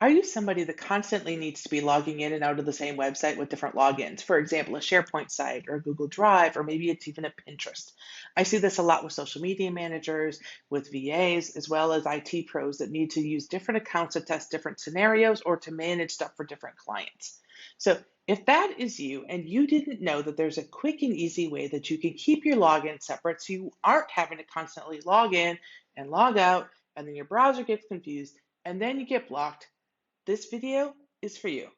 Are you somebody that constantly needs to be logging in and out of the same website with different logins? For example, a SharePoint site or a Google Drive, or maybe it's even a Pinterest. I see this a lot with social media managers, with VAs, as well as IT pros that need to use different accounts to test different scenarios or to manage stuff for different clients. So, if that is you and you didn't know that there's a quick and easy way that you can keep your login separate so you aren't having to constantly log in and log out, and then your browser gets confused and then you get blocked, this video is for you.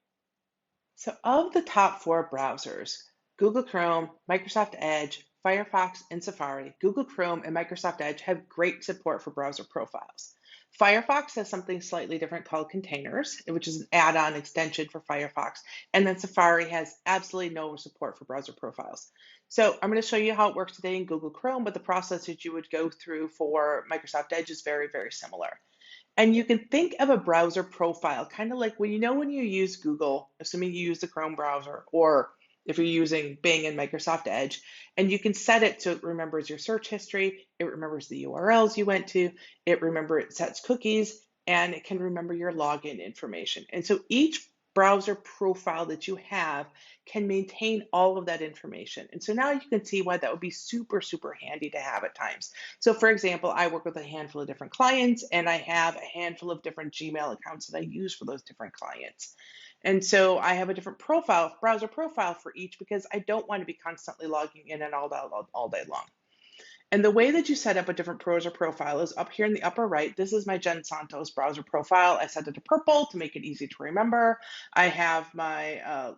So of the top four browsers, Google Chrome, Microsoft Edge, Firefox, and Safari, Google Chrome and Microsoft Edge have great support for browser profiles. Firefox has something slightly different called Containers, which is an add-on extension for Firefox. And then Safari has absolutely no support for browser profiles. So I'm going to show you how it works today in Google Chrome, but the process that you would go through for Microsoft Edge is very, very similar. And you can think of a browser profile, kind of like when you use Google, assuming you use the Chrome browser, or if you're using Bing and Microsoft Edge, and you can set it so it remembers your search history, it remembers the URLs you went to, it sets cookies, and it can remember your login information. And so each browser profile that you have can maintain all of that information. And so now you can see why that would be super, super handy to have at times. So for example, I work with a handful of different clients and I have a handful of different Gmail accounts that I use for those different clients. And so I have a different browser profile for each because I don't want to be constantly logging in and all day long. And the way that you set up a different browser profile is up here in the upper right. This is my Jen Santos browser profile. I set it to purple to make it easy to remember. I have my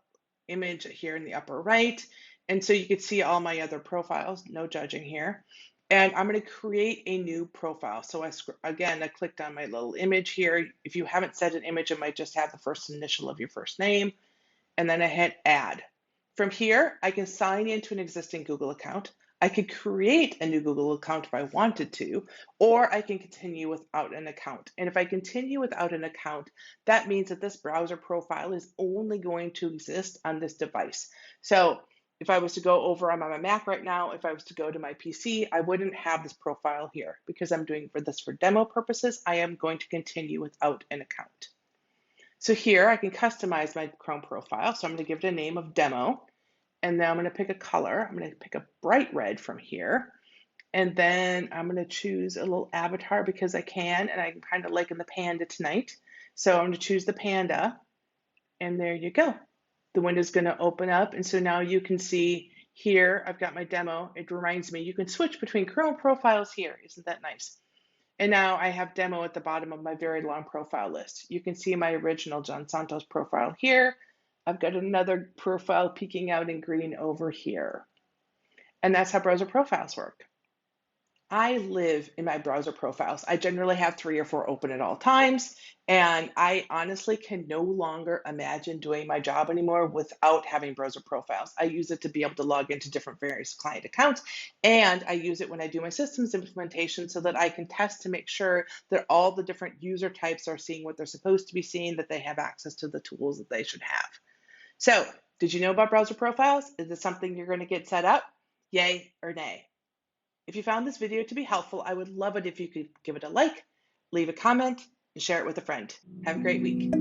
image here in the upper right. And so you can see all my other profiles, no judging here. And I'm going to create a new profile. So I clicked on my little image here. If you haven't set an image, it might just have the first initial of your first name. And then I hit add. From here, I can sign into an existing Google account. I could create a new Google account if I wanted to, or I can continue without an account. And if I continue without an account, that means that this browser profile is only going to exist on this device. So if I was to go over, I'm on my Mac right now, if I was to go to my PC, I wouldn't have this profile here because I'm doing this for demo purposes. I am going to continue without an account. So here I can customize my Chrome profile. So I'm going to give it a name of demo. And then I'm going to pick a color. I'm going to pick a bright red from here. And then I'm going to choose a little avatar because I can, and I'm kind of liking the panda tonight. So I'm going to choose the panda, and there you go. The window's going to open up, and so now you can see here, I've got my demo. It reminds me, you can switch between Chrome profiles here. Isn't that nice? And now I have demo at the bottom of my very long profile list. You can see my original John Santos profile here. I've got another profile peeking out in green over here. And that's how browser profiles work. I live in my browser profiles. I generally have 3 or 4 open at all times, and I honestly can no longer imagine doing my job anymore without having browser profiles. I use it to be able to log into different various client accounts, and I use it when I do my systems implementation so that I can test to make sure that all the different user types are seeing what they're supposed to be seeing, that they have access to the tools that they should have. So, did you know about browser profiles? Is this something you're going to get set up? Yay or nay? If you found this video to be helpful, I would love it if you could give it a like, leave a comment, and share it with a friend. Have a great week.